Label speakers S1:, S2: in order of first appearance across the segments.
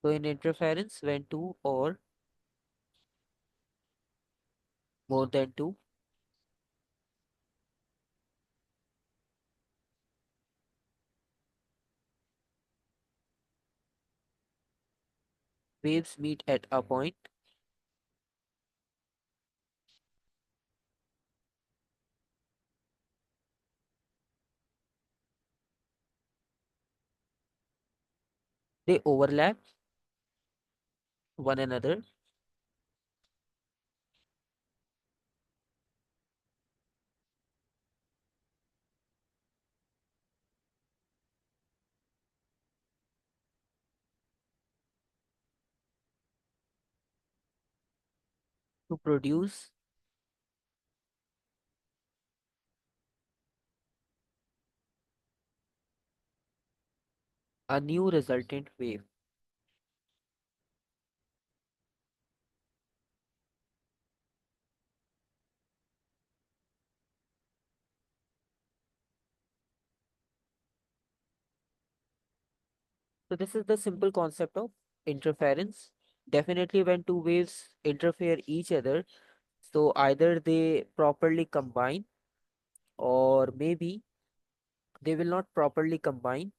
S1: So in interference, when two or more than two waves meet at a point, they overlap one another to produce a new resultant wave. So this is the simple concept of interference. Definitely when two waves interfere each other, so either they properly combine or maybe they will not properly combine.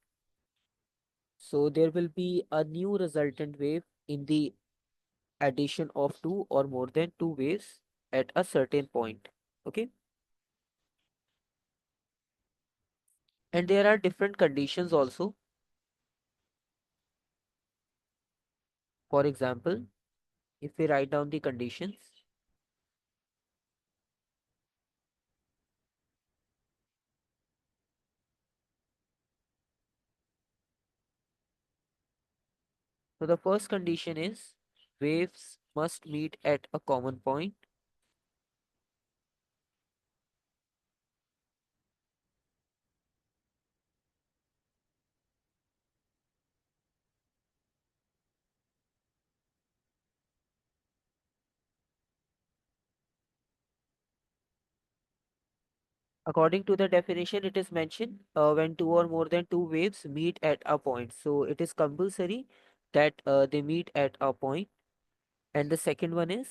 S1: So there will be a new resultant wave in the addition of two or more than two waves at a certain point. Okay. And there are different conditions also. For example, if we write down the conditions, so the first condition is waves must meet at a common point. According to the definition, it is mentioned when two or more than two waves meet at a point. So it is compulsory that they meet at a point. And the second one is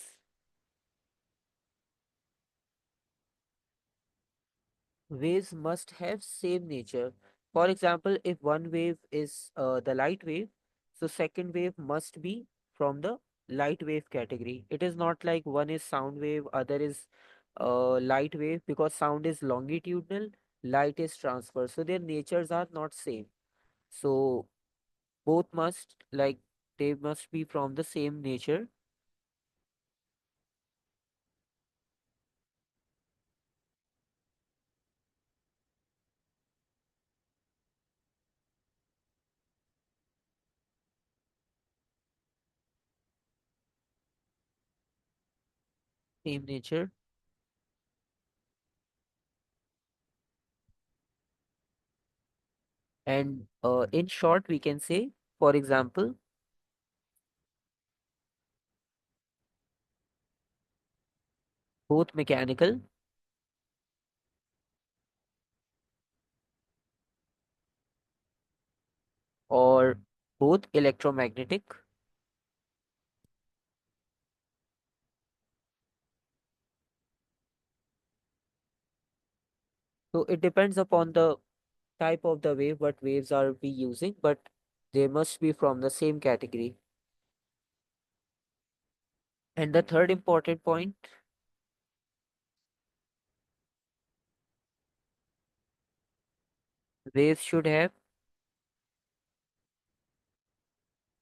S1: waves must have same nature. For example, if one wave is the light wave, so second wave must be from the light wave category. It is not like one is sound wave, other is light wave, because sound is longitudinal, light is transverse. So their natures are not same. So both must like they must be from the same nature, same nature. And in short, we can say, for example, both mechanical or both electromagnetic. So it depends upon the type of the wave, what waves are we using, but they must be from the same category. And the third important point, waves should have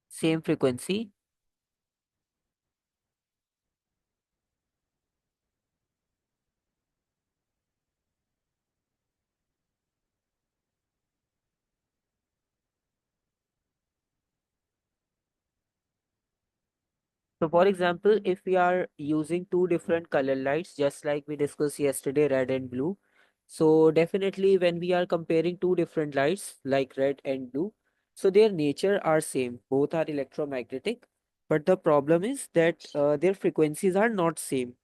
S1: same frequency. So for example, if we are using two different color lights, just like we discussed yesterday, red and blue. So definitely when we are comparing two different lights like red and blue, so their nature are same. Both are electromagnetic, but the problem is that their frequencies are not same,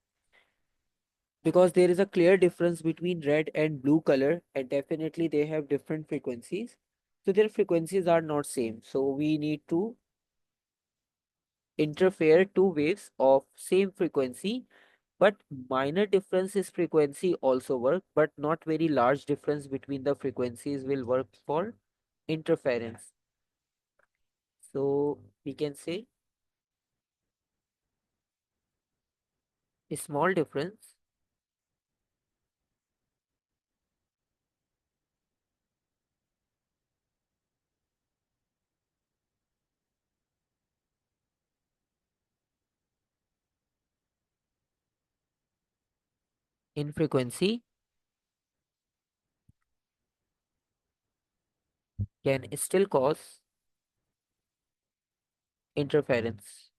S1: because there is a clear difference between red and blue color, and definitely they have different frequencies. So their frequencies are not same. So we need to interfere two waves of same frequency, but minor difference is frequency also work, but not very large difference between the frequencies will work for interference. So we can say a small difference in frequency can still cause interference.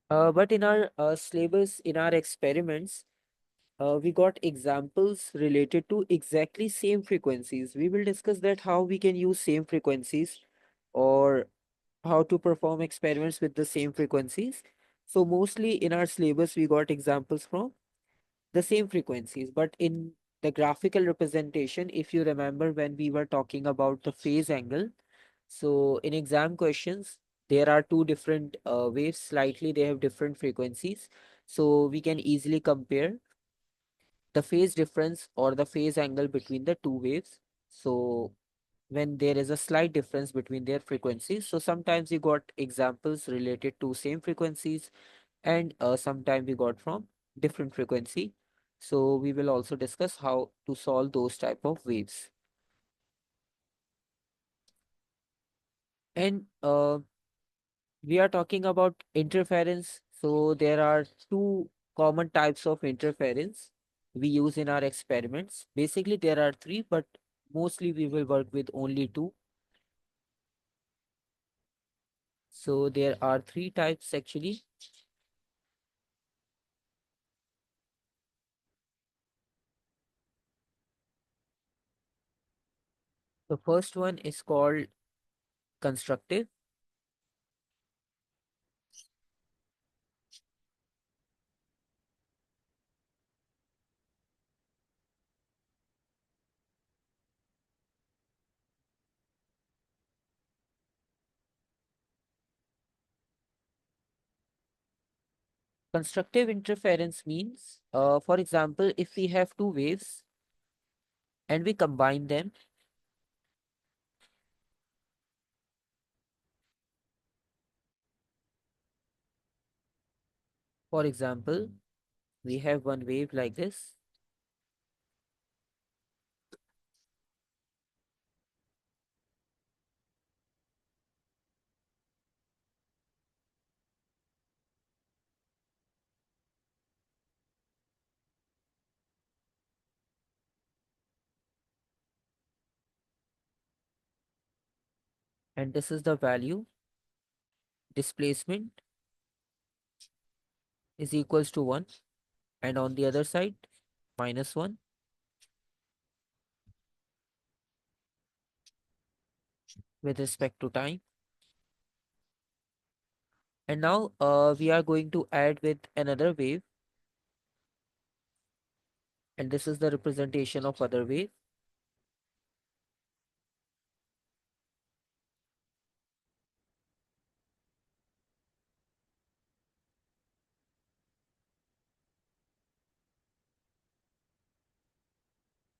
S1: But in our syllabus, in our experiments, we got examples related to exactly same frequencies. We will discuss that how we can use same frequencies or how to perform experiments with the same frequencies. So mostly in our syllabus, we got examples from the same frequencies, but in the graphical representation, if you remember when we were talking about the phase angle, so in exam questions, there are two different waves, slightly they have different frequencies. So we can easily compare the phase difference or the phase angle between the two waves. So when there is a slight difference between their frequencies, so sometimes you got examples related to same frequencies and sometimes we got from different frequency. So we will also discuss how to solve those type of waves. And we are talking about interference. So there are two common types of interference we use in our experiments. Basically, there are three, but mostly we will work with only two. So there are three types actually. The first one is called constructive. Constructive interference means, for example, if we have two waves and we combine them, for example, we have one wave like this, and this is the value. Displacement is equals to 1, and on the other side, -1 with respect to time. And now we are going to add with another wave, and this is the representation of other wave.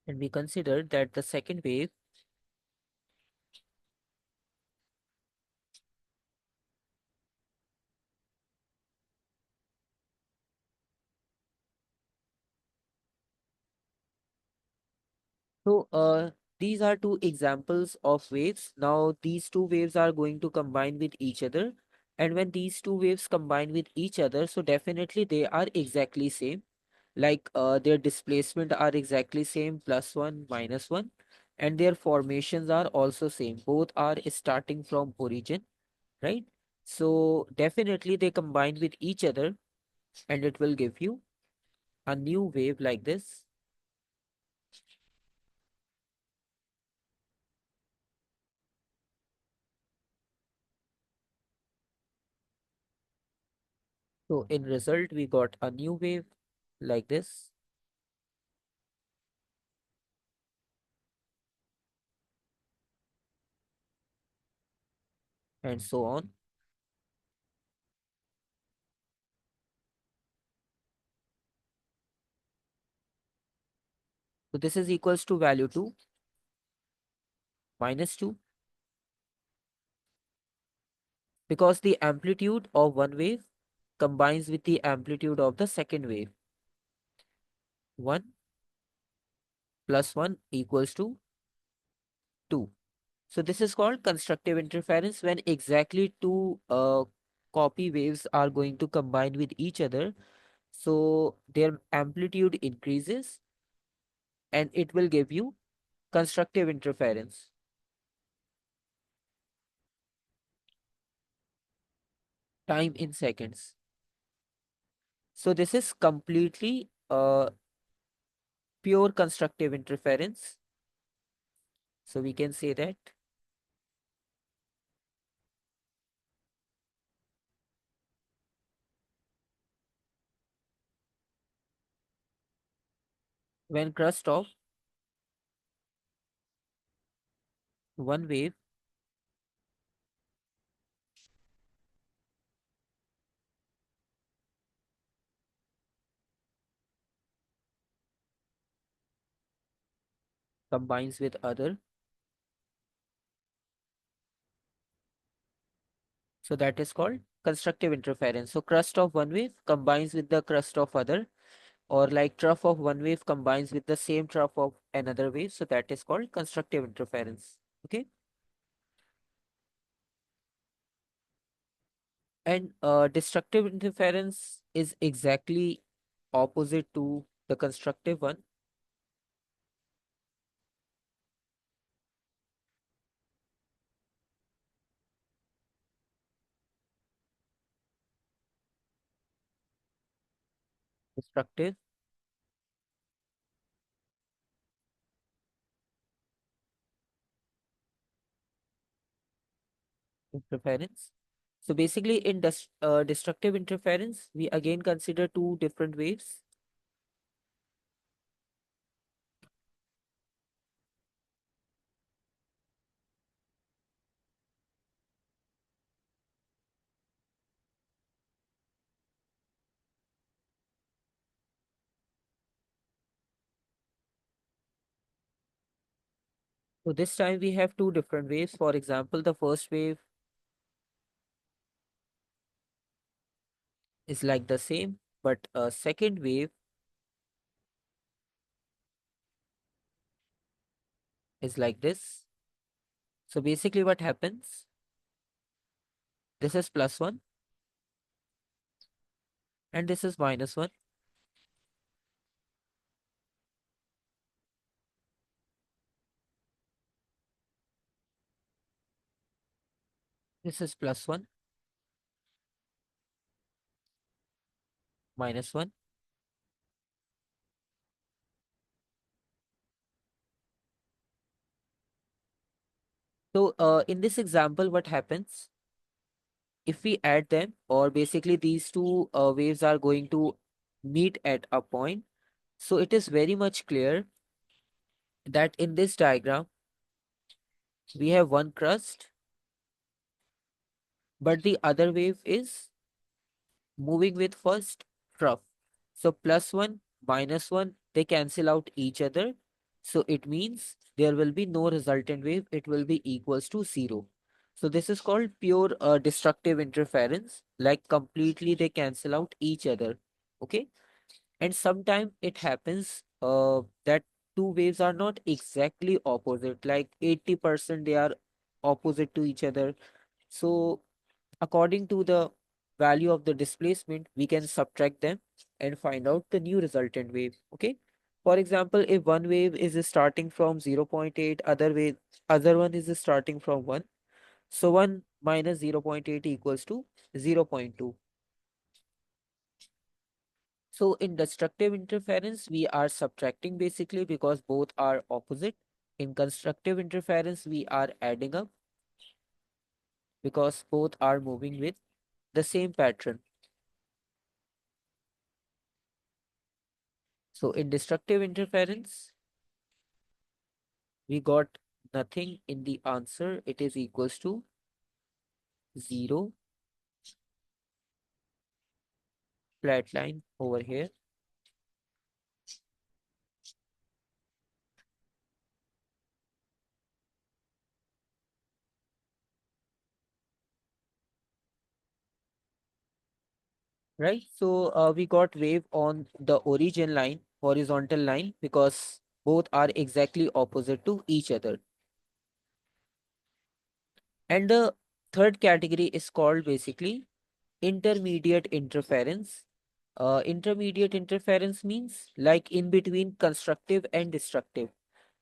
S1: And we consider that the second wave, so these are two examples of waves. Now these two waves are going to combine with each other. And when these two waves combine with each other, so definitely they are exactly same. Like their displacement are exactly same, +1, -1, and their formations are also same. Both are starting from origin, right? So definitely they combine with each other and it will give you a new wave like this. So in result, we got a new wave like this. and so on. So this is equals to value 2 minus 2, because the amplitude of one wave combines with the amplitude of the second wave. 1 plus 1 equals to 2. So this is called constructive interference, when exactly two copy waves are going to combine with each other. So their amplitude increases and it will give you constructive interference. Time in seconds. So this is completely pure constructive interference. So we can say that when crust of one wave combines with other, so that is called constructive interference. So crust of one wave combines with the crust of other, or like trough of one wave combines with the same trough of another wave. So that is called constructive interference. Okay. And destructive interference is exactly opposite to the constructive one. Destructive interference. So basically in destructive interference, we again consider two different waves. So this time we have two different waves. For example, the first wave is like the same, but a second wave is like this. So basically what happens, this is plus 1 and this is minus 1. This is plus 1, minus 1. So in this example, what happens, if we add them, or basically these two waves are going to meet at a point. So it is very much clear that in this diagram, we have one crust, but the other wave is moving with first trough. So plus 1, minus 1, they cancel out each other. So it means there will be no resultant wave. It will be equals to 0. So this is called pure destructive interference. Like completely they cancel out each other. Okay. And sometimes it happens that two waves are not exactly opposite. Like 80% they are opposite to each other. So according to the value of the displacement, we can subtract them and find out the new resultant wave. Okay. For example, if one wave is starting from 0.8, other one is starting from 1. So 1 minus 0.8 equals to 0.2. So in destructive interference, we are subtracting basically because both are opposite. In constructive interference, we are adding up because both are moving with the same pattern. So in destructive interference, we got nothing in the answer. It is equals to 0, flat line over here. Right? So we got wave on the origin line, horizontal line, because both are exactly opposite to each other. And the third category is called basically intermediate interference. Intermediate interference means like in between constructive and destructive.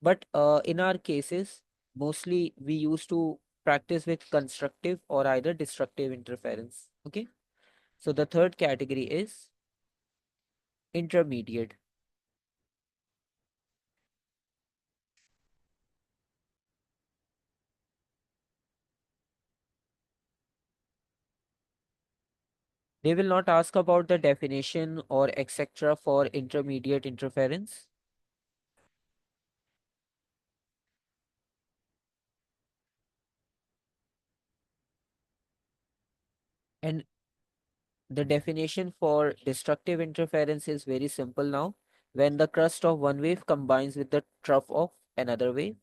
S1: But in our cases, mostly we used to practice with constructive or either destructive interference. Okay. So the third category is intermediate. They will not ask about the definition or etc. for intermediate interference. And the definition for destructive interference is very simple now. When the crust of one wave combines with the trough of another wave.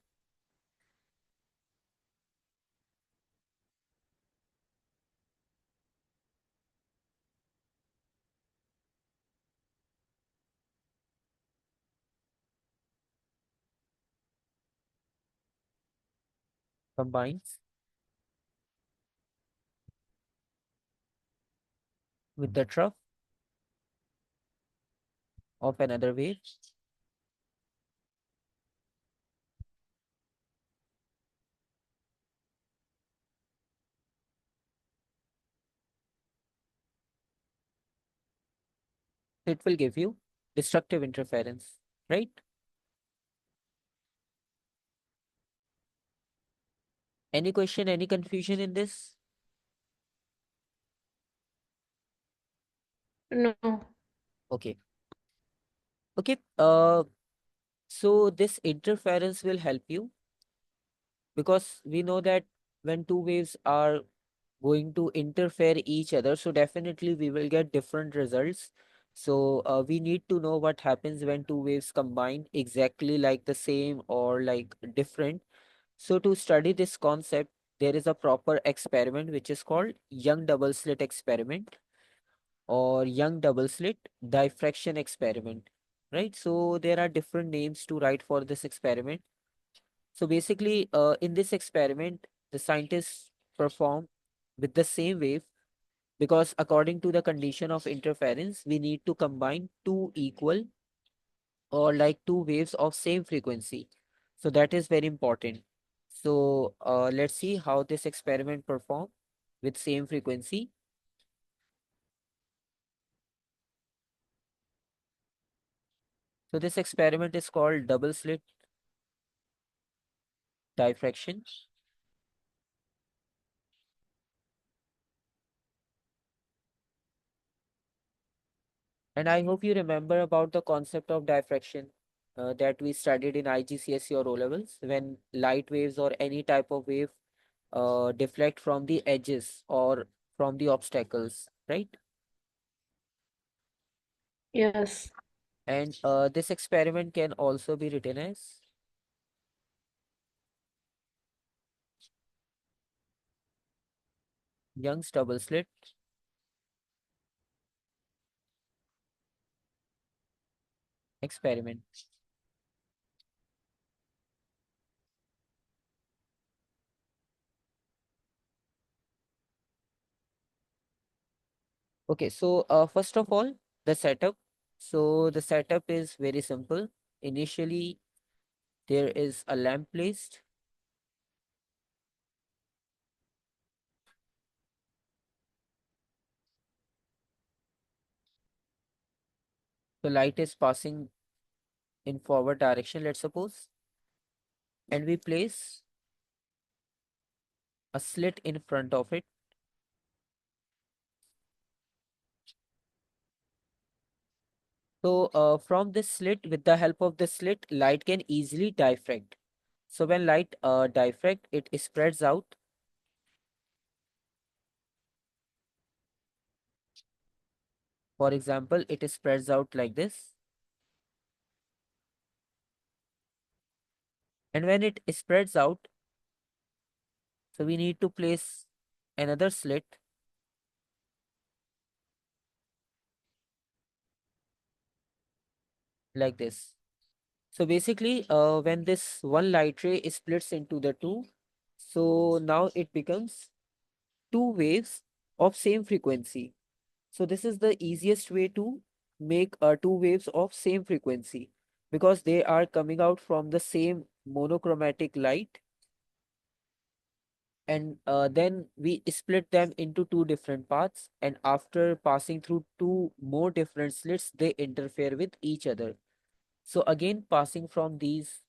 S1: Combines with the trough of another wave. It will give you destructive interference, right? Any question, any confusion in this?
S2: No.
S1: Okay. Okay. So this interference will help you because we know that when two waves are going to interfere each other, so definitely we will get different results. So we need to know what happens when two waves combine exactly like the same or like different. So to study this concept, there is a proper experiment which is called Young double slit experiment or Young double slit diffraction experiment, right? So there are different names to write for this experiment. So basically, in this experiment, the scientists perform with the same wave because according to the condition of interference, we need to combine two equal or like two waves of same frequency. So that is very important. So let's see how this experiment perform with same frequency. So this experiment is called double slit diffraction. And I hope you remember about the concept of diffraction that we studied in IGCSE or O levels when light waves or any type of wave deflect from the edges or from the obstacles, right?
S2: Yes.
S1: And this experiment can also be written as Young's double slit experiment. Okay, so first of all, the setup. So the setup is very simple. Initially, there is a lamp placed. The light is passing in forward direction, let's suppose, and we place a slit in front of it. So from this slit, with the help of the slit, light can easily diffract. So when light diffract, it spreads out For example, it spreads out like this. And when it spreads out, so we need to place another slit like this. So basically, when this one light ray splits into the two, so now it becomes two waves of same frequency. So this is the easiest way to make two waves of same frequency because they are coming out from the same monochromatic light, and then we split them into two different paths, and after passing through two more different slits they interfere with each other. So again, passing from these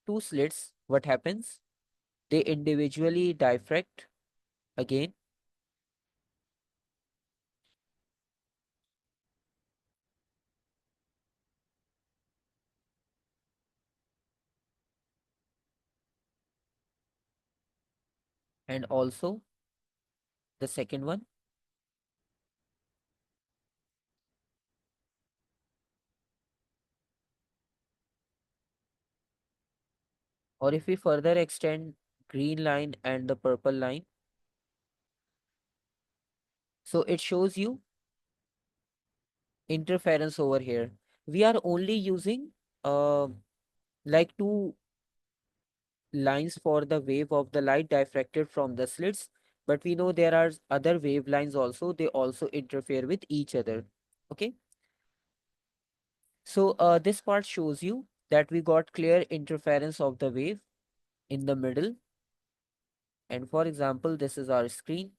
S1: two slits, what happens, they individually diffract again, and also the second one. Or if we further extend green line and the purple line, so it shows you interference over here. We are only using uh, like two lines for the wave of the light diffracted from the slits, but we know there are other wave lines also, they also interfere with each other. Okay, so this part shows you that we got clear interference of the wave in the middle. And for example, this is our screen.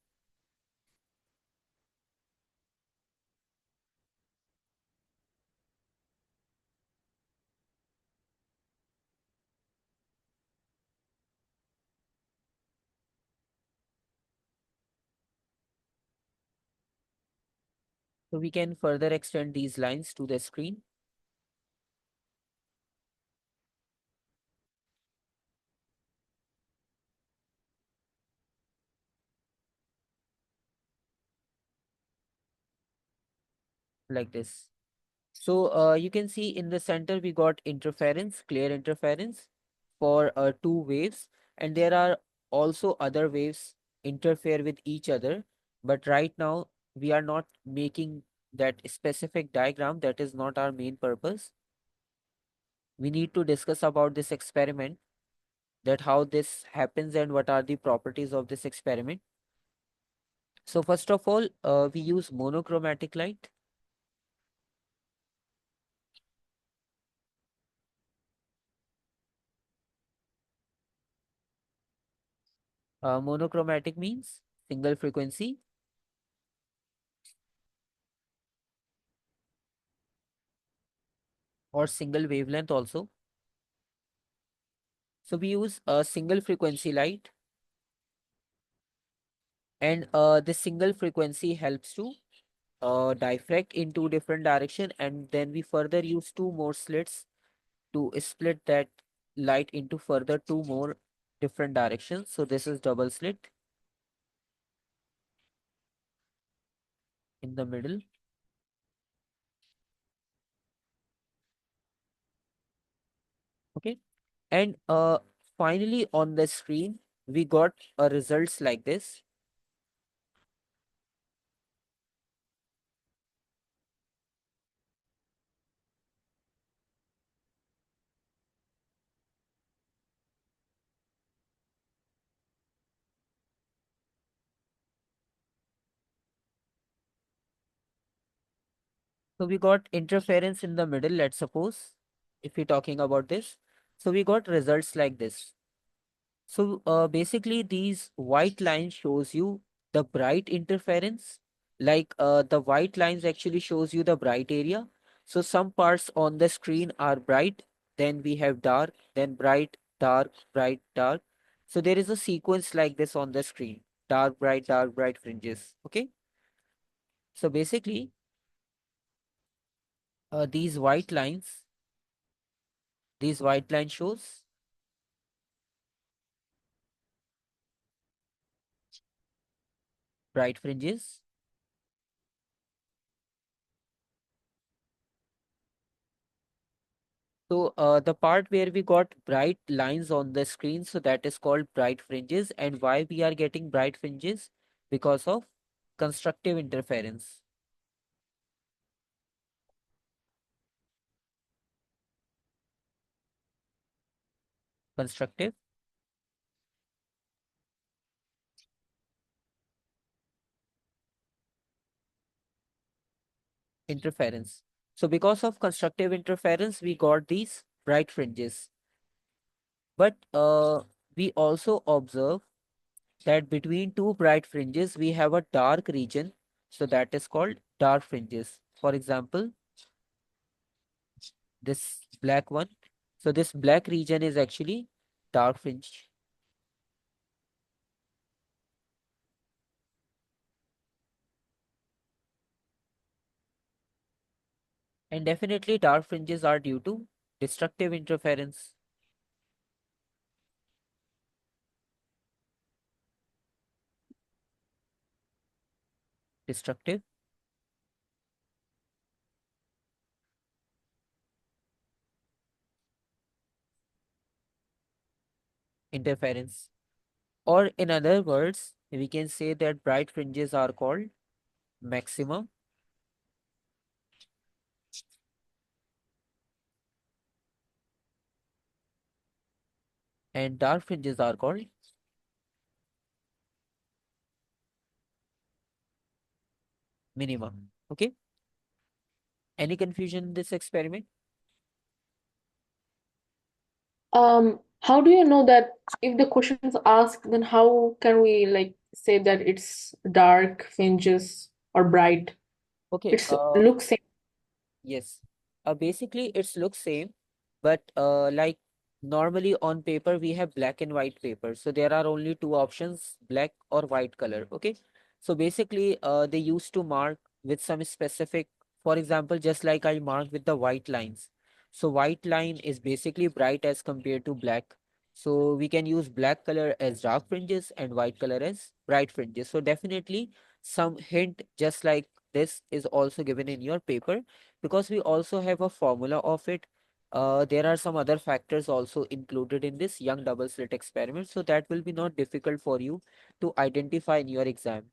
S1: So we can further extend these lines to the screen like this. So you can see in the center we got interference, clear interference for two waves, and there are also other waves interfere with each other. But right now we are not making that specific diagram. That is not our main purpose. We need to discuss about this experiment, that how this happens and what are the properties of this experiment. So first of all, we use monochromatic light. Monochromatic means single frequency or single wavelength also. So we use a single frequency light, and this single frequency helps to diffract in two different direction, and then we further use two more slits to split that light into further two more different directions. So this is double slit in the middle. Okay, and finally on the screen we got a results like this. So we got interference in the middle, let's suppose, if we're talking about this. So we got results like this. So basically these white lines shows you the bright interference. Like the white lines actually shows you the bright area. So some parts on the screen are bright, then we have dark, then bright, dark, bright, dark. So there is a sequence like this on the screen. Dark, bright fringes. Okay. So basically these white lines, these white line shows bright fringes, So the part where we got bright lines on the screen, so that is called bright fringes. And why we are getting bright fringes? Because of constructive interference. Constructive interference. So because of constructive interference, we got these bright fringes. But we also observe that between two bright fringes, we have a dark region. So that is called dark fringes. For example, this black one. So this black region is actually dark fringe. And definitely dark fringes are due to destructive interference. Destructive interference. Or in other words, we can say that bright fringes are called maximum and dark fringes are called minimum. Okay. Any confusion in this experiment?
S2: How do you know that if the question is asked, then how can we like say that it's dark fringes or bright?
S1: Okay.
S2: It's looks same.
S1: Yes. Basically, it's looks same, but like normally on paper we have black and white paper. So there are only two options, black or white color. Okay. So basically, they used to mark with some specific, for example, just like I marked with the white lines. So white line is basically bright as compared to black. So we can use black color as dark fringes and white color as bright fringes. So definitely some hint just like this is also given in your paper because we also have a formula of it. There are some other factors also included in this young double slit experiment, so that will be not difficult for you to identify in your exam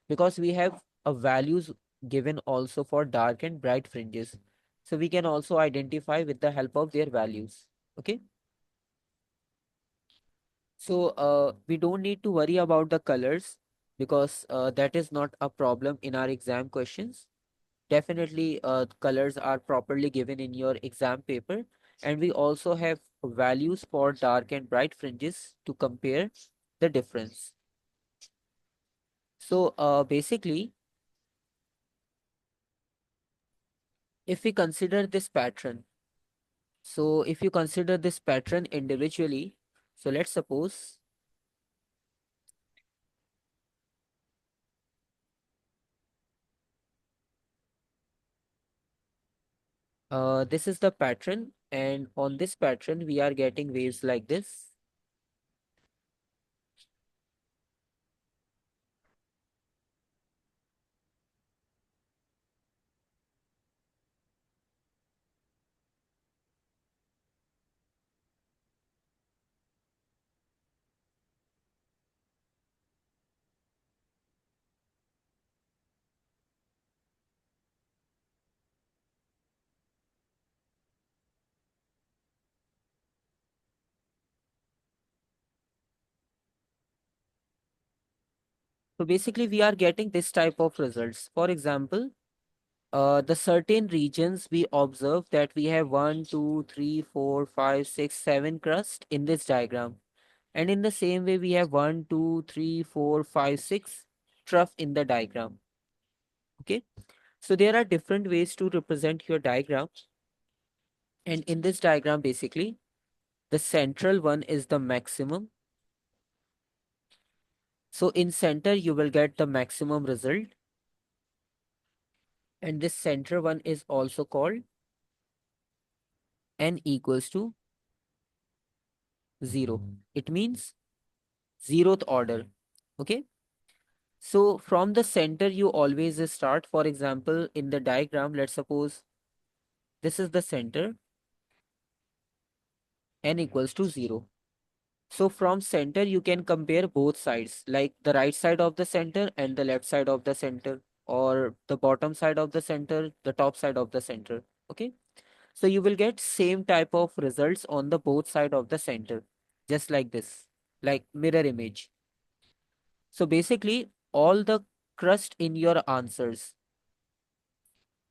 S1: because we have a values given also for dark and bright fringes. So we can also identify with the help of their values. Okay. So we don't need to worry about the colors because that is not a problem in our exam questions. Definitely, colors are properly given in your exam paper, and we also have values for dark and bright fringes to compare the difference. So, basically, if we consider this pattern, so if you consider this pattern individually, so let's suppose this is the pattern, and on this pattern, we are getting waves like this. So basically, we are getting this type of results. For example, the certain regions we observe that we have 1, 2, 3, 4, 5, 6, 7 crust in this diagram. And in the same way, we have 1, 2, 3, 4, 5, 6 trough in the diagram. Okay. So there are different ways to represent your diagram. And in this diagram, basically, the central one is the maximum. So in center, you will get the maximum result. And this center one is also called n equals to 0. It means zeroth order. Okay. So from the center, you always start. For example, in the diagram, let's suppose this is the center. n equals to 0. So from center, you can compare both sides, like the right side of the center and the left side of the center, or the bottom side of the center, the top side of the center. Okay. So you will get same type of results on the both side of the center, just like this, like mirror image. So basically, all the crust in your answers,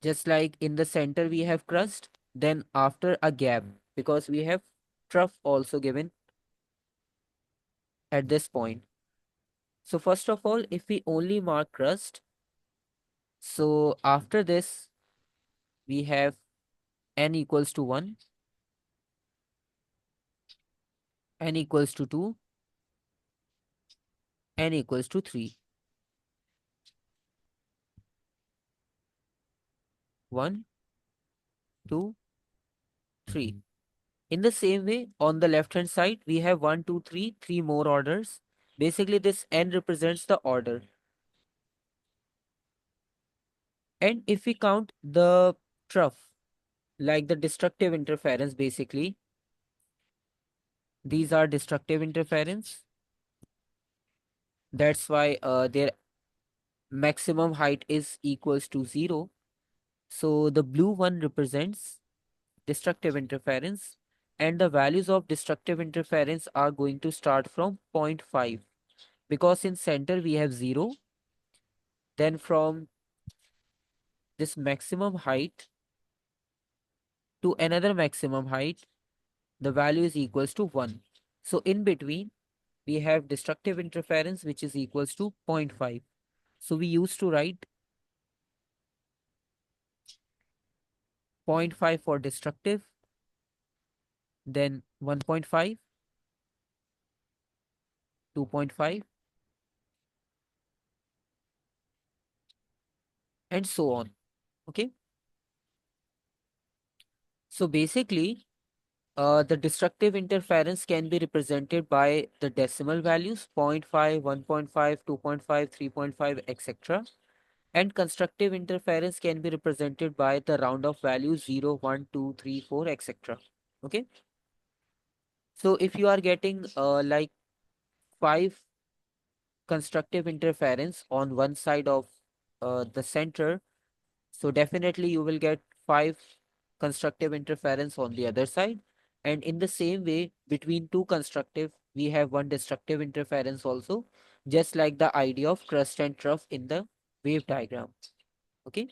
S1: just like in the center we have crust, then after a gap, because we have trough also given at this point. So first of all, if we only mark crust, so after this we have n equals to 1, n equals to 2, n equals to 3. 1, 2, 3. In the same way, on the left hand side, we have 1, 2, 3, three more orders. Basically, this n represents the order. And if we count the trough, like the destructive interference, basically, these are destructive interference. That's why their maximum height is equals to 0. So the blue one represents destructive interference, and the values of destructive interference are going to start from zero point 0.5, because in center we have 0. Then from this maximum height to another maximum height, the value is equals to 1. So in between, we have destructive interference, which is equals to zero point 0.5. So we used to write zero point 0.5 for destructive, then 1.5, 2.5, and so on. Okay. So basically, the destructive interference can be represented by the decimal values 0 0.5, 1.5, 2.5, 3.5, etc. And constructive interference can be represented by the round of values 0, 1, 2, 3, 4, etc. Okay. So if you are getting like 5 constructive interference on one side of the center, so definitely you will get 5 constructive interference on the other side. And in the same way, between two constructive, we have one destructive interference also, just like the idea of crust and trough in the wave diagram. Okay.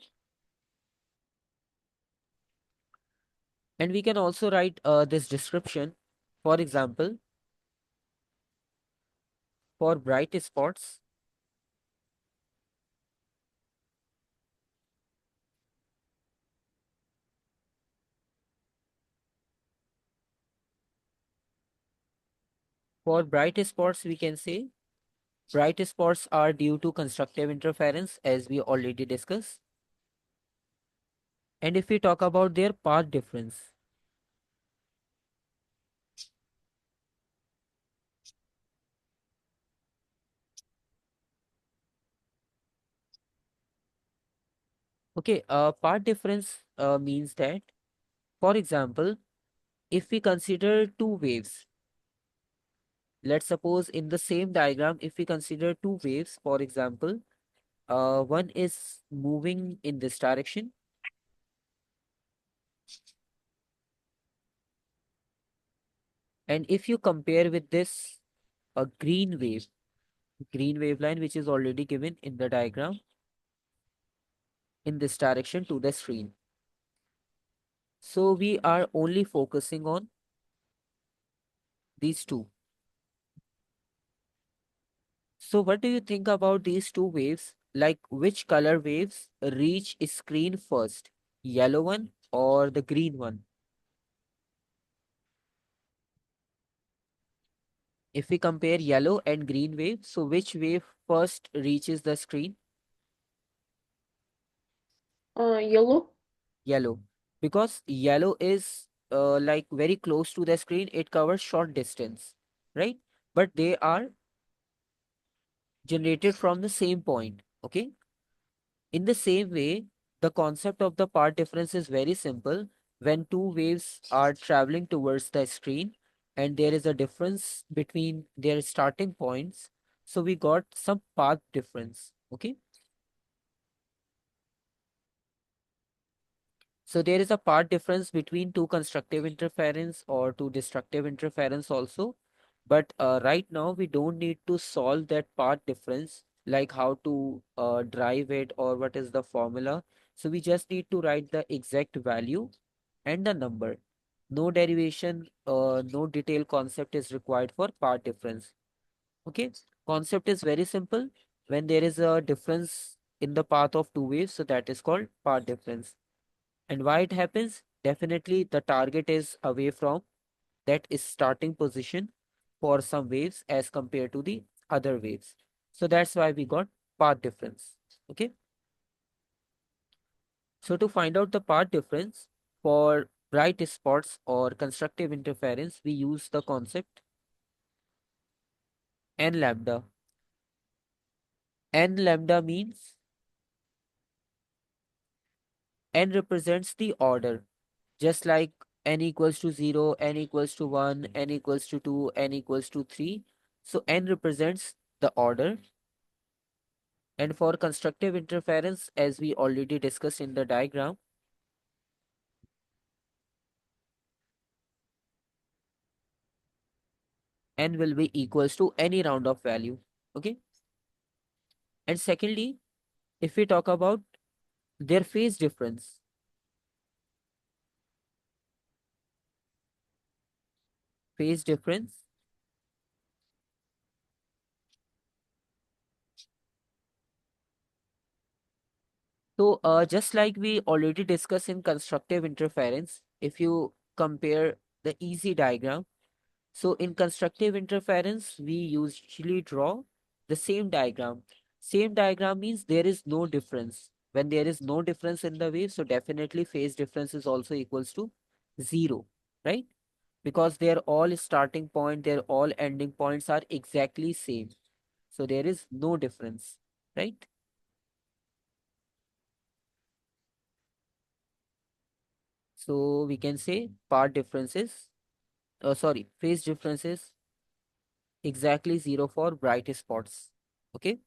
S1: And we can also write this description. For example, for bright spots, we can say bright spots are due to constructive interference, as we already discussed. And if we talk about their path difference, okay, path difference means that, for example, if we consider two waves, let's suppose in the same diagram, if we consider two waves, for example, one is moving in this direction, and if you compare with this a green waveline, which is already given in the diagram in this direction to the screen. So we are only focusing on these two. So what do you think about these two waves? Like which color waves reach screen first? Yellow one or the green one? If we compare yellow and green wave, so which wave first reaches the screen?
S2: Yellow.
S1: Yellow. Because yellow is like very close to the screen, it covers short distance, right? But they are generated from the same point. Okay. In the same way, the concept of the path difference is very simple. When two waves are traveling towards the screen, and there is a difference between their starting points. So we got some path difference. Okay. So there is a part difference between two constructive interference or two destructive interference also. But right now we don't need to solve that part difference, like how to drive it or what is the formula. So we just need to write the exact value and the number. No derivation, no detailed concept is required for part difference. Okay, concept is very simple. When there is a difference in the path of two waves, so that is called path difference. And why it happens? Definitely the target is away from that is starting position for some waves as compared to the other waves. So that's why we got path difference. Okay. So to find out the path difference for bright spots or constructive interference, we use the concept n lambda. N lambda means n represents the order, just like n equals to 0, n equals to 1, n equals to 2, n equals to 3. So n represents the order. And for constructive interference, as we already discussed in the diagram, n will be equals to any round of value. Okay. And secondly, if we talk about their phase difference, phase difference. So just like we already discussed in constructive interference, if you compare the easy diagram, so in constructive interference, we usually draw the same diagram. Same diagram means there is no difference. When there is no difference in the wave, so definitely phase difference is also equals to 0, right? Because their all starting point, their all ending points are exactly same. So there is no difference, right? So we can say part differences, sorry, phase differences exactly 0 for bright spots. Okay.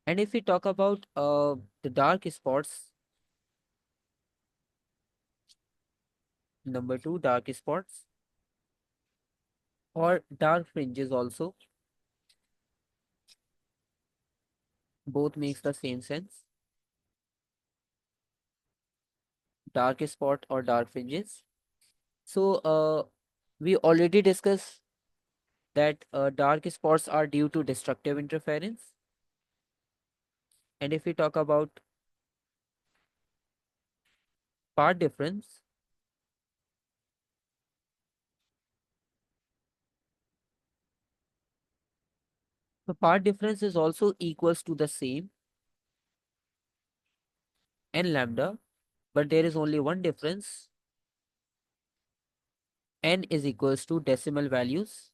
S1: And if we talk about the dark spots, number two, dark spots or dark fringes also, both makes the same sense. Dark spot or dark fringes. So we already discussed that dark spots are due to destructive interference. And if we talk about part difference, the part difference is also equals to the same n lambda, but there is only one difference. N is equals to decimal values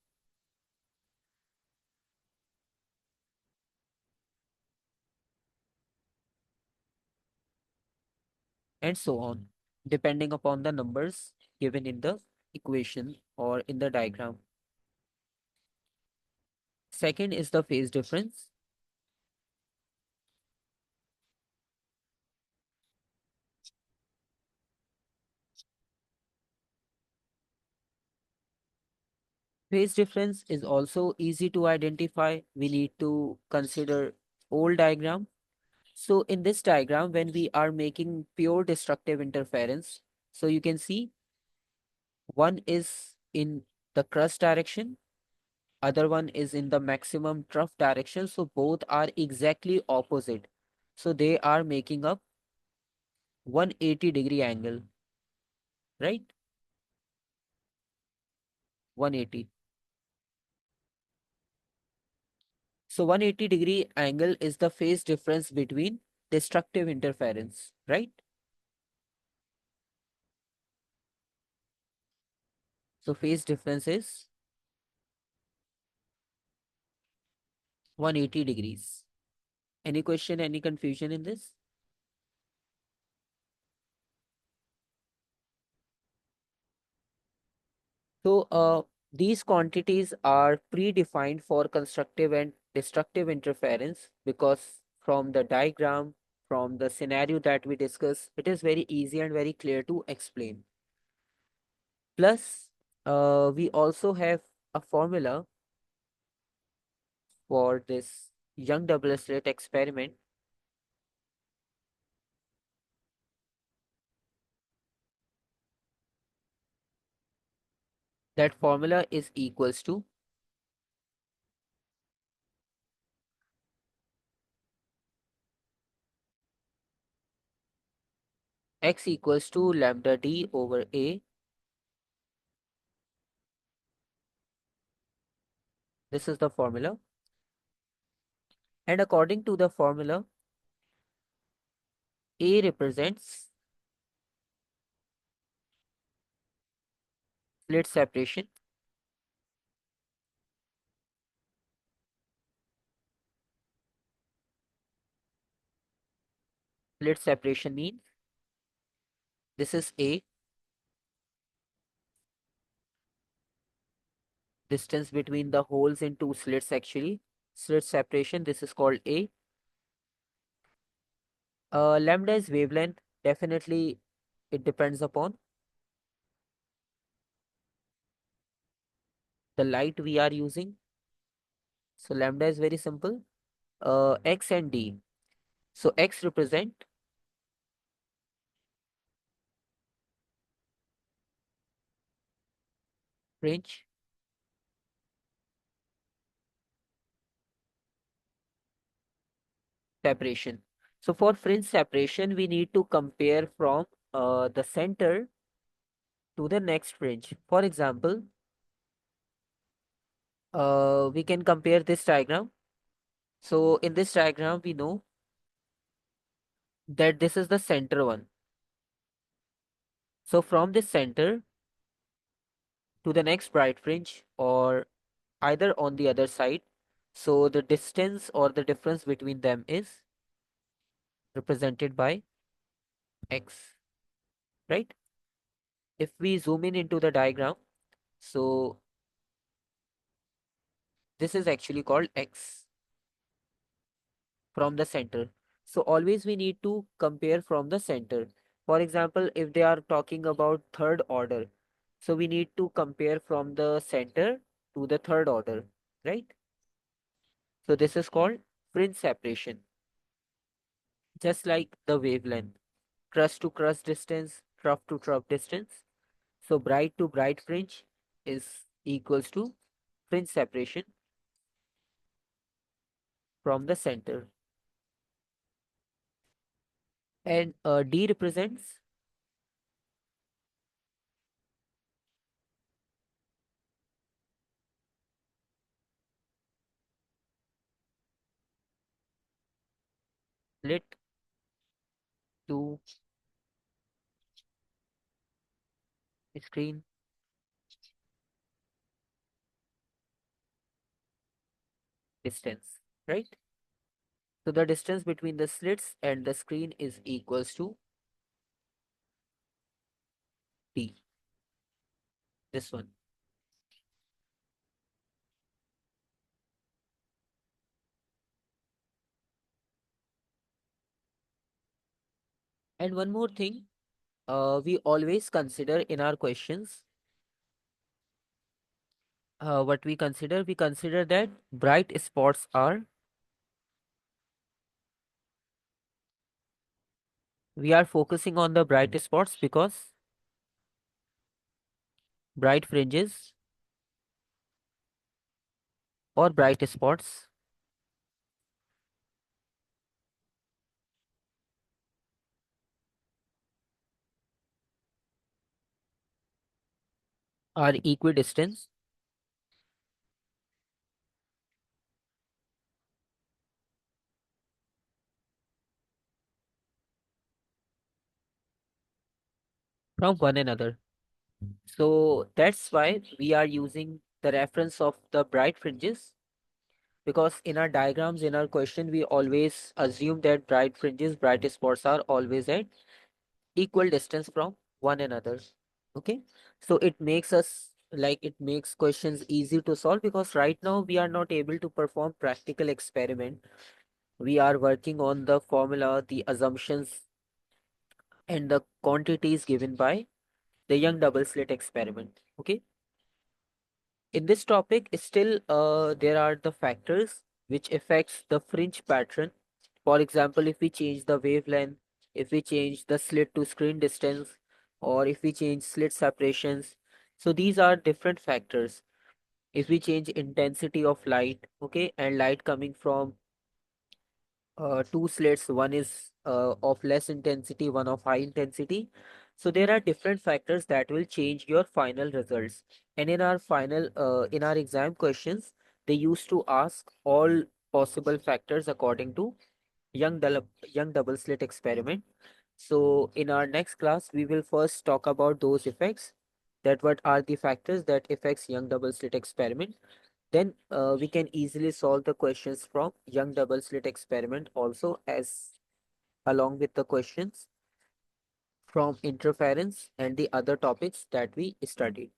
S1: and so on, depending upon the numbers given in the equation or in the diagram. Second is the phase difference. Phase difference is also easy to identify. We need to consider old diagram. So in this diagram, when we are making pure destructive interference, so you can see one is in the crust direction, other one is in the maximum trough direction. So both are exactly opposite. So they are making up 180-degree angle, right? 180. So 180-degree angle is the phase difference between destructive interference, right? So phase difference is 180 degrees. Any question, any confusion in this? So these quantities are predefined for constructive and destructive interference because from the diagram, from the scenario that we discuss, it is very easy and very clear to explain. Plus, we also have a formula for this young double slit experiment. That formula is equals to x equals to lambda d over a. This is the formula. And according to the formula, A represents slit separation. Slit separation means this is A, distance between the holes in two slits actually. Slit separation, this is called A. Lambda is wavelength. Definitely, it depends upon the light we are using. So lambda is very simple. X and D. So X represent fringe separation. So for fringe separation, we need to compare from the center to the next fringe. For example, we can compare this diagram. So in this diagram, we know that this is the center one. So from this center to the next bright fringe or either on the other side, so the distance or the difference between them is represented by x, right? If we zoom in into the diagram, so this is actually called x from the center. So always we need to compare from the center. For example, if they are talking about third order, so we need to compare from the center to the third order, right? So this is called fringe separation, just like the wavelength, crust to crust distance, trough to trough distance. So bright to bright fringe is equals to fringe separation from the center. And D represents slit to screen distance, right? So the distance between the slits and the screen is equals to D, this one. And one more thing, we always consider in our questions, what we consider that bright spots are, we are focusing on the bright spots because bright fringes or bright spots are equidistant from one another. So that's why we are using the reference of the bright fringes, because in our diagrams, in our question, we always assume that bright fringes, bright spots are always at equal distance from one another. Okay, so it makes us like it makes questions easy to solve, because right now we are not able to perform practical experiment. We are working on the formula, the assumptions, and the quantities given by the Young double slit experiment. Okay. In this topic, still there are the factors which affects the fringe pattern. For example, if we change the wavelength, if we change the slit to screen distance, or if we change slit separations. So these are different factors. If we change intensity of light, okay, and light coming from two slits, one is of less intensity, one of high intensity. So there are different factors that will change your final results. And in our exam questions, they used to ask all possible factors according to young double slit experiment. So in our next class, we will first talk about those effects, that what are the factors that affects young double slit experiment. Then we can easily solve the questions from young double slit experiment also, as along with the questions from interference and the other topics that we studied.